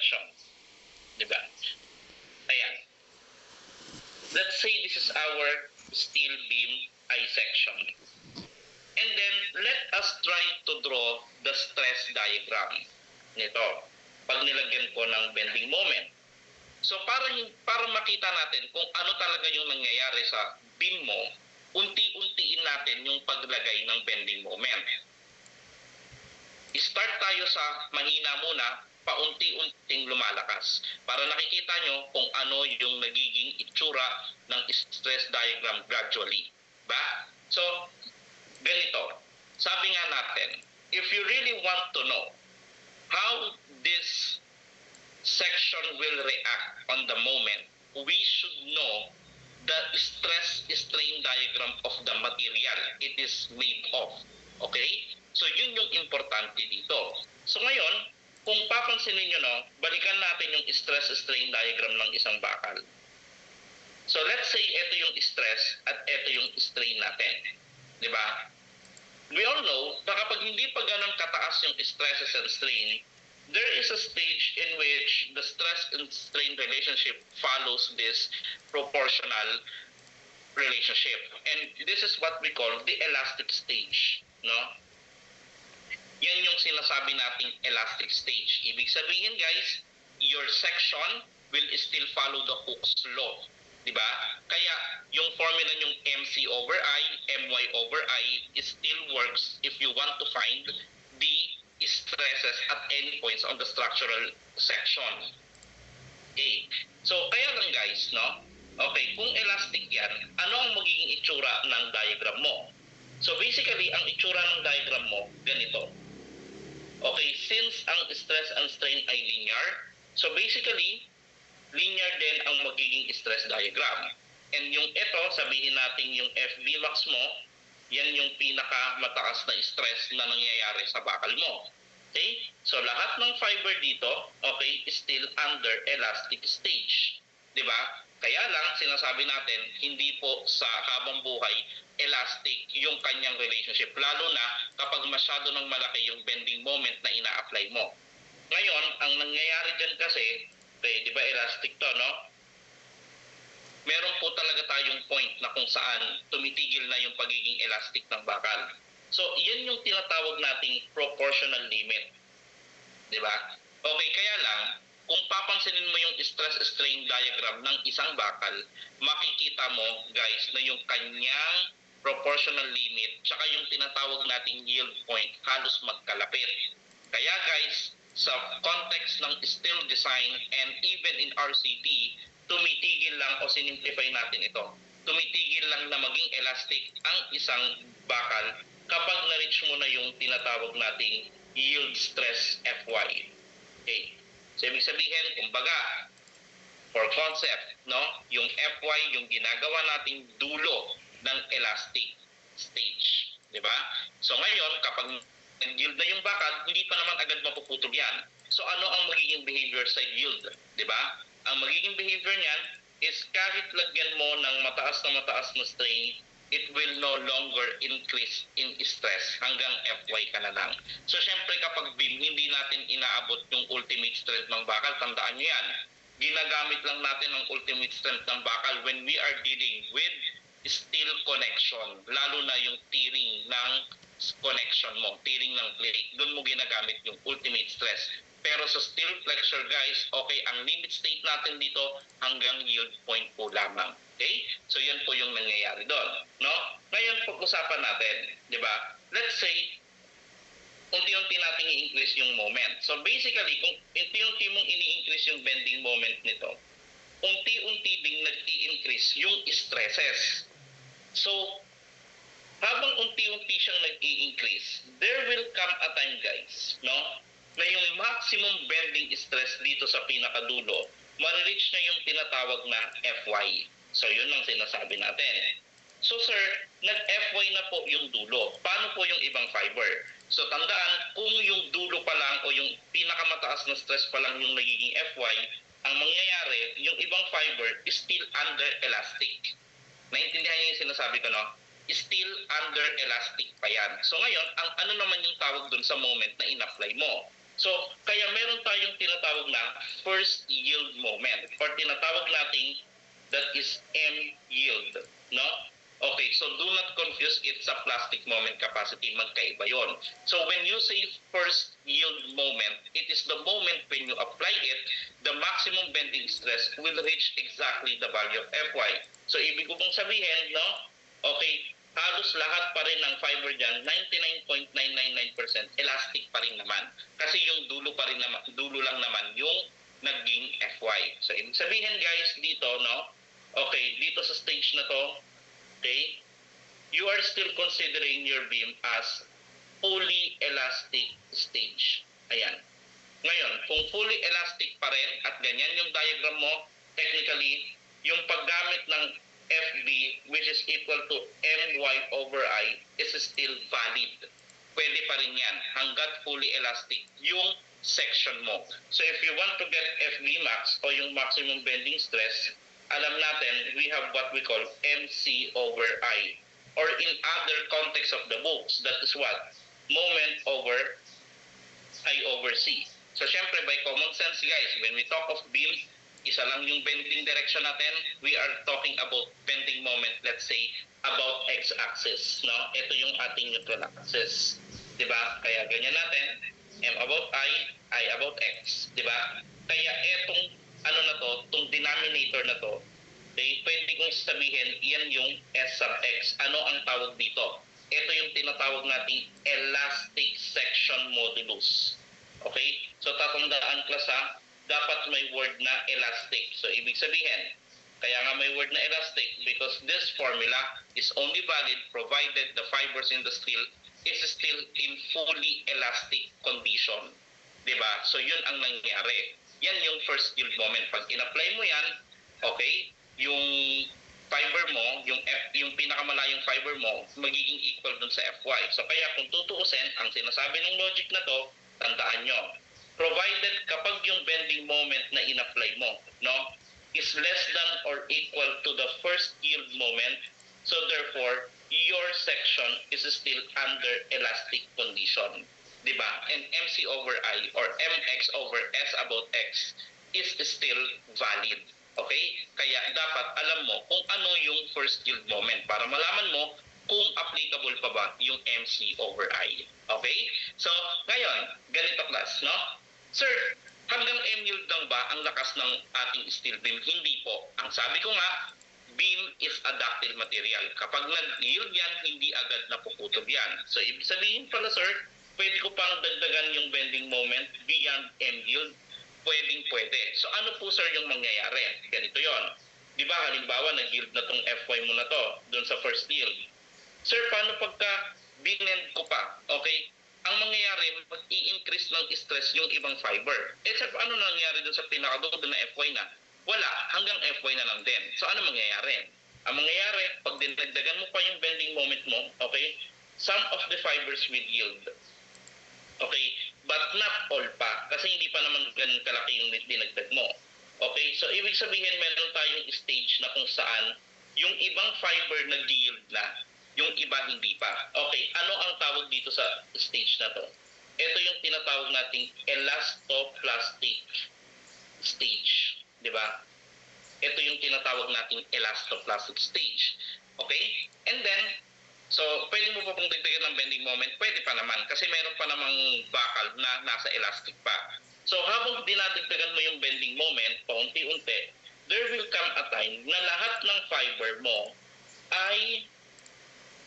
sections. Diba? Ayan. Let's say this is our steel beam I section. And then, let us try to draw the stress diagram nito. Pag nilagyan ko ng bending moment. So, para makita natin kung ano talaga yung nangyayari sa beam mo, unti-untiin natin yung paglagay ng bending moment. Start tayo sa mahina muna, paunti-unting lumalakas para nakikita nyo kung ano yung nagiging itsura ng stress diagram gradually. Ba? So, ganito. Sabi nga natin, if you really want to know how this section will react on the moment, we should know the stress-strain diagram of the material it is made of. Okay? So, yun yung importante dito. So, ngayon, kung papansinin nyo, no, balikan natin yung stress-strain diagram ng isang bakal. So, let's say ito yung stress at ito yung strain natin. Diba? We all know na kapag hindi pa ganun kataas yung stresses and strain, there is a stage in which the stress and strain relationship follows this proportional relationship. And this is what we call the elastic stage. No? Yan yung sinasabi nating elastic stage. Ibig sabihin, guys, your section will still follow the Hooke's law. Diba? Kaya yung formula yung MC over I, My over I still works if you want to find the stresses at any points on the structural section. Okay. So, kaya lang guys, no? Okay, kung elastic yan, ano ang magiging itsura ng diagram mo? So, basically, ang itsura ng diagram mo, ganito. Okay, since ang stress and strain ay linear, so basically, linear din ang magiging stress diagram. And yung ito, sabihin natin yung FB max mo, yan yung pinakamataas na stress na nangyayari sa bakal mo. Okay? So lahat ng fiber dito, okay, is still under elastic stage. Diba? Kaya lang, sinasabi natin, hindi po sa habang buhay, elastic yung kanyang relationship. Lalo na kapag masyado ng malaki yung bending moment na ina-apply mo. Ngayon, ang nangyayari dyan kasi, okay, di ba elastic to, no? Meron po talaga tayong point na kung saan tumitigil na yung pagiging elastic ng bakal. So, yan yung tinatawag nating proportional limit. Di ba? Okay, kaya lang, kung papansinin mo yung stress-strain diagram ng isang bakal, makikita mo, guys, na yung kanyang proportional limit tsaka yung tinatawag nating yield point halos magkalapit. Kaya, guys, sa context ng steel design and even in RCT, tumitigil lang o sinimplify natin ito. Tumitigil lang na maging elastic ang isang bakal kapag na-reach mo na yung tinatawag nating yield stress Fy. Okay. So, ibig sabihin, kumbaga, for concept, no, yung Fy, yung ginagawa nating dulo ng elastic stage. Diba? So, ngayon, kapag nag-yield na yung bakal, hindi pa naman agad mapuputol yan. So, ano ang magiging behavior sa yield? Diba? Ang magiging behavior niyan is kahit lagyan mo ng mataas na strain, it will no longer increase in stress hanggang Fy ka na lang. So, syempre kapag beam, hindi natin inaabot yung ultimate strength ng bakal. Tandaan nyo yan. Ginagamit lang natin ang ultimate strength ng bakal when we are dealing with steel connection. Lalo na yung tearing ng connection mo, tearing ng plate. Doon mo ginagamit yung ultimate stress. Pero sa steel flexure, guys, okay, ang limit state natin dito hanggang yield point po lamang. Okay? So, yan po yung nangyayari doon. No? Ngayon, pag-usapan natin, di ba? Let's say, unti-unti natin i-increase yung moment. So, basically, kung unti-unti mong ini-increase yung bending moment nito, unti-unti ding nag-i-increase yung stresses. So, habang unti-unti siyang nag-i-increase, there will come a time, guys, no, na yung maximum bending stress dito sa pinakadulo, ma-reach na yung tinatawag na Fy. So, yun ang sinasabi natin. So, sir, nag-Fy na po yung dulo. Paano po yung ibang fiber? So, tandaan, kung yung dulo pa lang o yung pinakamataas na stress pa lang yung nagiging Fy, ang mangyayari, yung ibang fiber is still under elastic. Naintindihan niyo yung sinasabi ko, no? Still under elastic pa yan. So, ngayon, ang ano naman yung tawag dun sa moment na in-apply mo? So, kaya meron tayong tinatawag na first yield moment or tinatawag nating that is M yield, no? Okay, so do not confuse it sa plastic moment capacity. Magkaiba yon. So when you say first yield moment, it is the moment when you apply it, the maximum bending stress will reach exactly the value of Fy. So ibig ko pong sabihin, no? Okay, halos lahat pa rin ng fiber dyan, 99.999% elastic pa rin naman. Kasi yung dulo pa rin naman, dulo lang naman yung naging Fy. So ibig sabihin guys dito, no? Okay, dito sa stage na to, okay, you are still considering your beam as fully elastic stage. Ayan. Ngayon, kung fully elastic pa rin at ganyan yung diagram mo, technically, yung paggamit ng FB which is equal to My over I is still valid. Pwede pa rin yan hanggat fully elastic yung section mo. So if you want to get FB max o yung maximum bending stress, alam natin, we have what we call MC over I. Or in other context of the books, that is what? Moment over I over C. So syempre, by common sense guys, when we talk of beam, isa lang yung bending direction natin, we are talking about bending moment, let's say, about x-axis. No? Ito yung ating neutral axis. Diba? Kaya ganyan natin, M about I about X. Diba? Kaya etong ano na to, itong denominator na to, okay, pwede kong sabihin, yan yung S sub X. Ano ang tawag dito? Ito yung tinatawag nating elastic section modulus. Okay? So tatandaan class ha, dapat may word na elastic. So ibig sabihin, kaya nga may word na elastic because this formula is only valid provided the fibers in the steel is still in fully elastic condition. Diba? So yun ang nangyari. Yan yung first yield moment. Pag in-apply mo yan, okay, yung fiber mo, yung pinakamalayong fiber mo, magiging equal dun sa Fy. So kaya kung tutuusin, ang sinasabi ng logic na to, tandaan nyo, provided kapag yung bending moment na in-apply mo, no, is less than or equal to the first yield moment, so therefore, your section is still under elastic condition. Diba? And MC over I or MX over S about X is still valid. Okay? Kaya dapat alam mo kung ano yung first yield moment para malaman mo kung applicable pa ba yung MC over I. Okay? So, ngayon, ganito class, no? Sir, hanggang M yield lang ba ang lakas ng ating steel beam? Hindi po. Ang sabi ko nga, beam is a ductile material. Kapag nag-yield yan, hindi agad napuputob yan. So, ibig sabihin pala, sir, pwede ko pang dagdagan yung bending moment beyond M yield. Pwede. So, ano po, sir, yung mangyayari? Ganito yon. Di ba, halimbawa, nag-yield na tong Fy mo na to, dun sa first yield. Sir, paano pagka binend ko pa? Okay? Ang mangyayari, mag-i-increase ng stress yung ibang fiber. Eh, sir, ano nangyayari dun sa pinakadulo na Fy na? Wala, hanggang Fy na lang din. So ano mangyayari? Ang mangyayari, pag dinagdagan mo pa yung bending moment mo, okay, some of the fibers will yield. Okay, but not all pa. Kasi hindi pa naman ganun kalaki yung dinagdag mo. Okay, so ibig sabihin meron tayong stage na kung saan yung ibang fiber nag-yield na, yung iba hindi pa. Okay, ano ang tawag dito sa stage na to? Ito yung tinatawag nating elastoplastic stage. Di ba? Ito yung tinatawag nating elastoplastic stage. Okay? And then, so, pwede mo pa pong dagdagan ng bending moment? Pwede pa naman. Kasi meron pa namang bakal na nasa elastic pa. So, habang dinadagdagan mo yung bending moment, paunti-unti, there will come a time na lahat ng fiber mo ay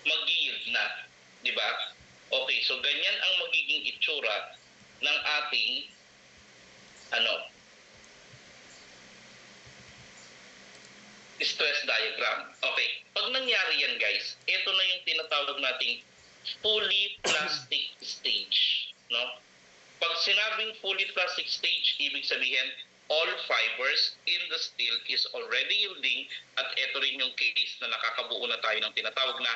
mag-yield na. Di ba? Okay, so ganyan ang magiging itsura ng ating stress diagram. Okay, pag nangyari yan guys, ito na yung tinatawag nating fully plastic stage. No? Pag sinabing fully plastic stage, ibig sabihin, all fibers in the steel is already yielding at ito rin yung case na nakakabuo na tayo ng tinatawag na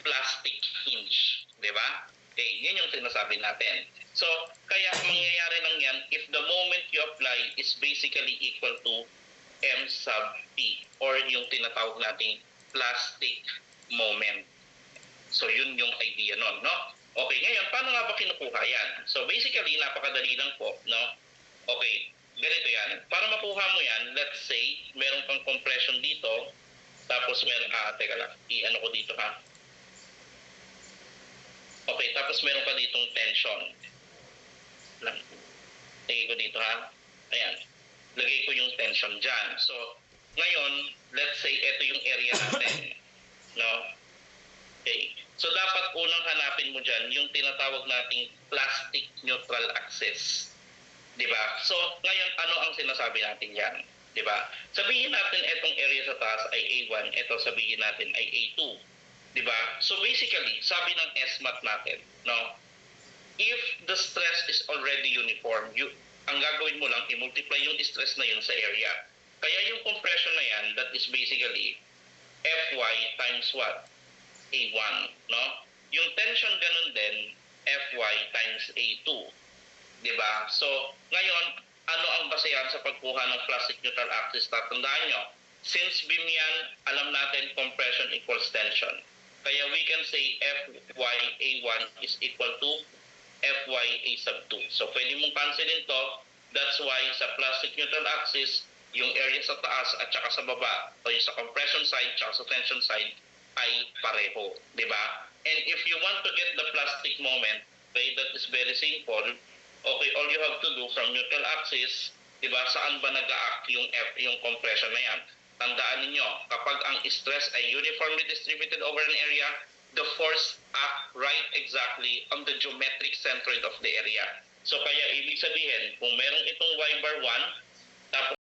plastic hinge. Di ba? Okay, yun yung sinasabi natin. So, kaya mangyayari lang yan if the moment you apply is basically equal to M sub P or yung tinatawag nating plastic moment. So, yun yung idea nun, no? Okay, ngayon, paano nga ba kinukuha yan? So basically, napakadali lang po, no? Okay, ganito yan. Para makuha mo yan, let's say, meron kang compression dito, tapos meron, teka lang, i-ano ko dito ha. Okay, tapos meron ka ditong tension. Lang. Lagay ko dito ha. Ayan. Lagay ko yung tension dyan. So, ngayon, let's say, ito yung area natin. No? Okay. So, dapat unang hanapin mo dyan yung tinatawag nating plastic neutral axis. Diba? So, ngayon, ano ang sinasabi natin yan? Diba? Sabihin natin itong area sa taas ay A1, ito sabihin natin ay A2. Diba? So, basically, sabi ng SMAT natin, no? If the stress is already uniform, ang gagawin mo lang, i-multiply yung stress na yun sa area. Kaya yung compression na yan, that is basically Fy times what? A1, no? Yung tension ganun din, Fy times A2. Diba? So, ngayon, ano ang basehan sa pagkuha ng plastic neutral axis? Tatandaan nyo, since beam yan, alam natin compression equals tension. Kaya we can say Fy A1 is equal to Fy A sub 2. So, pwede mong cancelin to. That's why sa plastic neutral axis, yung area sa taas at saka sa baba, o yung sa compression side at sa tension side, ay pareho. Diba? And if you want to get the plastic moment, okay, that is very simple. Okay, all you have to do from neutral axis, diba, saan ba nag-act yung compression na yan? Tandaan ninyo, kapag ang stress ay uniformly distributed over an area, the force act right exactly on the geometric centroid of the area. So kaya ibig sabihin, kung meron itong y bar 1,